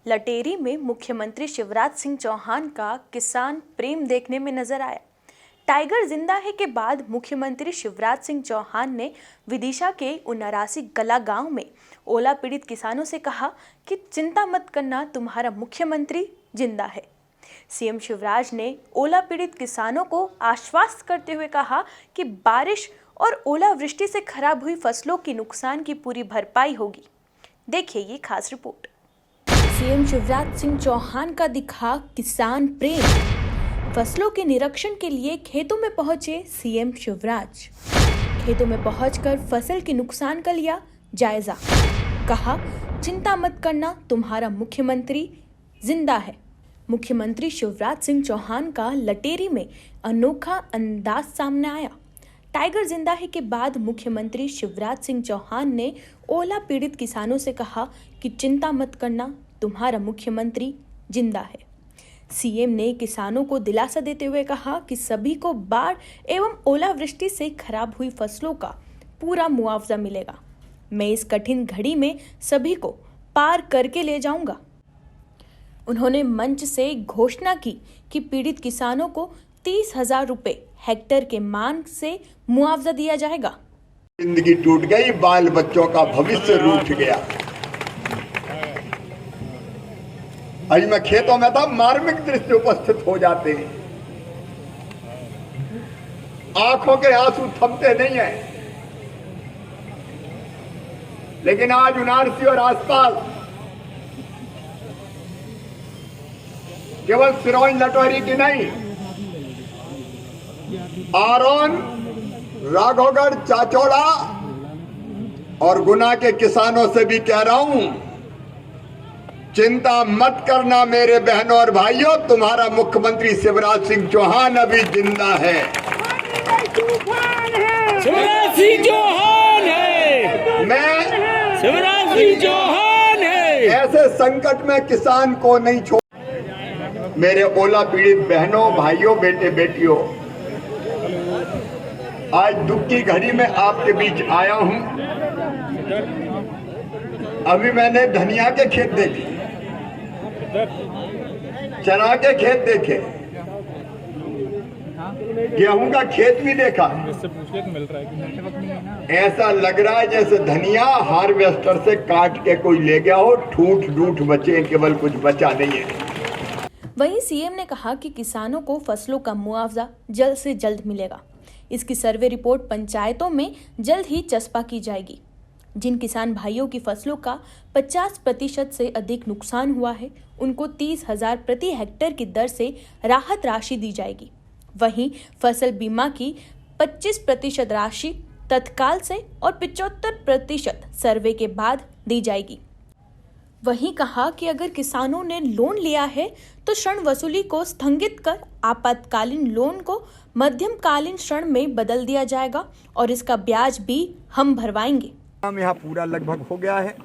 लटेरी में मुख्यमंत्री शिवराज सिंह चौहान का किसान प्रेम देखने में नजर आया। टाइगर जिंदा है के बाद मुख्यमंत्री शिवराज सिंह चौहान ने विदिशा के उनारासी गला गांव में ओला पीड़ित किसानों से कहा कि चिंता मत करना, तुम्हारा मुख्यमंत्री जिंदा है। सीएम शिवराज ने ओला पीड़ित किसानों को आश्वस्त करते हुए कहा कि बारिश और ओलावृष्टि से खराब हुई फसलों की नुकसान की पूरी भरपाई होगी। देखिए ये खास रिपोर्ट। सीएम शिवराज सिंह चौहान का दिखा किसान प्रेम। फसलों के निरीक्षण के लिए खेतों में पहुंचे सीएम शिवराज। खेतों में पहुंचकर फसल के नुकसान का लिया जायजा। कहा, चिंता मत करना, तुम्हारा मुख्यमंत्री जिंदा है। मुख्यमंत्री शिवराज सिंह चौहान का लटेरी में अनोखा अंदाज सामने आया। टाइगर जिंदा है के बाद मुख्यमंत्री शिवराज सिंह चौहान ने ओला पीड़ित किसानों से कहा कि चिंता मत करना, तुम्हारा मुख्यमंत्री जिंदा है। सीएम ने किसानों को दिलासा देते हुए कहा कि सभी को बाढ़ एवं ओलावृष्टि से खराब हुई फसलों का पूरा मुआवजा मिलेगा। मैं इस कठिन घड़ी में सभी को पार करके ले जाऊंगा। उन्होंने मंच से घोषणा की कि पीड़ित किसानों को 30,000 रुपए हेक्टेयर के मान से मुआवजा दिया जाएगा। जिंदगी टूट गई, बाल बच्चों का भविष्य रूठ गया। आज मैं खेतों में था, मार्मिक दृश्य उपस्थित हो जाते हैं। आंखों के आंसू थमते नहीं हैं। लेकिन आज उनारसी और आसपास केवल सिरोंज लटोरी की नहीं, आरोन, राघवगढ़, चाचौड़ा और गुना के किसानों से भी कह रहा हूं, चिंता मत करना मेरे बहनों और भाइयों, तुम्हारा मुख्यमंत्री शिवराज सिंह चौहान अभी जिंदा है। शिवराज सिंह चौहान है। मैं शिवराज सिंह चौहान है। ऐसे संकट में किसान को नहीं छोड़। मेरे ओला पीड़ित बहनों, भाइयों, बेटे बेटियों, आज दुख की घड़ी में आपके बीच आया हूं। अभी मैंने धनिया के खेत देखे, चना के खेत देखे, गेहूं का खेत भी देखा। ऐसा लग रहा है जैसे धनिया हार्वेस्टर से काट के कोई ले गया हो, ठूठ ढूठ बचे, केवल कुछ बचा नहीं है। वहीं सीएम ने कहा कि किसानों को फसलों का मुआवजा जल्द से जल्द मिलेगा। इसकी सर्वे रिपोर्ट पंचायतों में जल्द ही चस्पा की जाएगी। जिन किसान भाइयों की फसलों का 50% से अधिक नुकसान हुआ है, उनको 30,000 प्रति हेक्टेयर की दर से राहत राशि दी जाएगी। वहीं फसल बीमा की 25% राशि तत्काल से और 75% सर्वे के बाद दी जाएगी। वहीं कहा कि अगर किसानों ने लोन लिया है तो ऋण वसूली को स्थगित कर आपातकालीन लोन को मध्यमकालीन ऋण में बदल दिया जाएगा और इसका ब्याज भी हम भरवाएंगे। यहाँ पूरा लगभग हो गया है।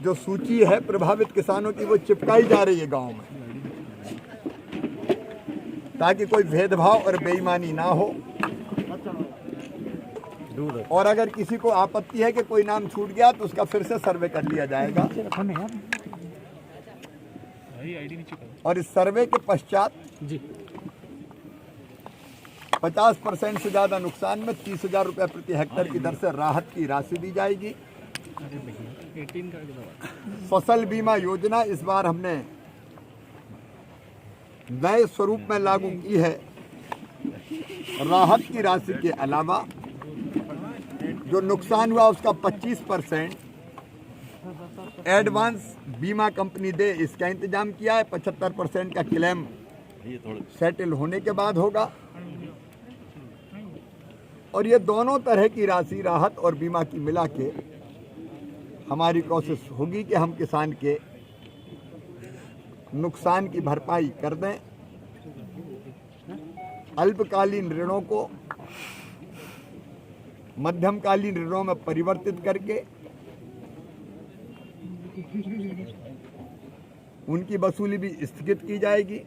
जो सूची है प्रभावित किसानों की, वो चिपकाई जा रही है गांव में, ताकि कोई भेदभाव और बेईमानी ना हो। और अगर किसी को आपत्ति है कि कोई नाम छूट गया तो उसका फिर से सर्वे कर लिया जाएगा। और इस सर्वे के पश्चात 50% से ज्यादा नुकसान में 30,000 रुपये प्रति हेक्टेयर की दर से राहत की राशि दी जाएगी। फसल बीमा योजना इस बार हमने नए स्वरूप में लागू की है। राहत की राशि के अलावा जो नुकसान हुआ उसका 25% एडवांस बीमा कंपनी दे, इसका इंतजाम किया है। 75% का क्लेम सेटल होने के बाद होगा। और ये दोनों तरह की राशि, राहत और बीमा की मिला के हमारी कोशिश होगी कि हम किसान के नुकसान की भरपाई कर दें। अल्पकालीन ऋणों को मध्यमकालीन ऋणों में परिवर्तित करके उनकी वसूली भी स्थगित की जाएगी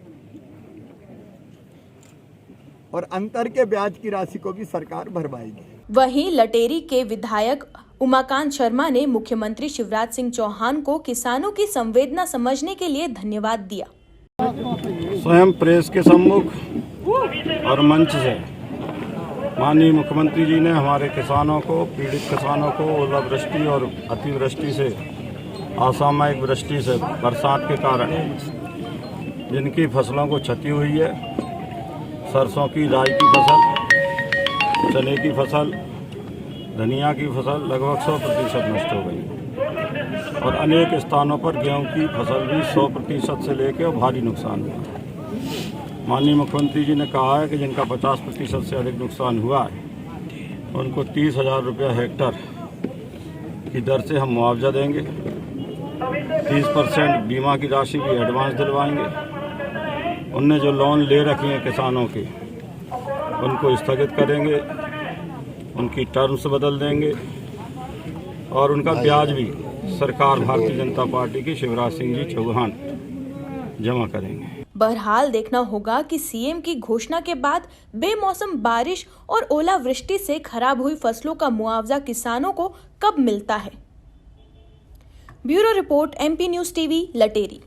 और अंतर के ब्याज की राशि को भी सरकार भरवाएगी। वहीं लटेरी के विधायक उमाकांत शर्मा ने मुख्यमंत्री शिवराज सिंह चौहान को किसानों की संवेदना समझने के लिए धन्यवाद दिया। स्वयं प्रेस के सम्मुख और मंच से माननीय मुख्यमंत्री जी ने हमारे किसानों को, पीड़ित किसानों को ओलावृष्टि और अतिवृष्टि से, असामयिक वृष्टि से, बरसात के कारण जिनकी फसलों को क्षति हुई है, सरसों की, राई की फसल, चने की फसल, धनिया की फसल लगभग 100% नष्ट हो गई और अनेक स्थानों पर गेहूं की फसल भी 100% से लेकर भारी नुकसान हुआ। माननीय मुख्यमंत्री जी ने कहा है कि जिनका 50% से अधिक नुकसान हुआ है उनको 30,000 रुपया हेक्टर की दर से हम मुआवजा देंगे। 30% बीमा की राशि भी एडवांस दिलवाएंगे। उनने जो लोन ले रखे हैं किसानों के उनको स्थगित करेंगे, उनकी टर्म्स बदल देंगे और उनका ब्याज भी सरकार भारतीय जनता पार्टी की शिवराज सिंह जी चौहान जमा करेंगे। बहरहाल देखना होगा कि सीएम की घोषणा के बाद बेमौसम बारिश और ओलावृष्टि से खराब हुई फसलों का मुआवजा किसानों को कब मिलता है। Bureau report, MP news TV, Lateri.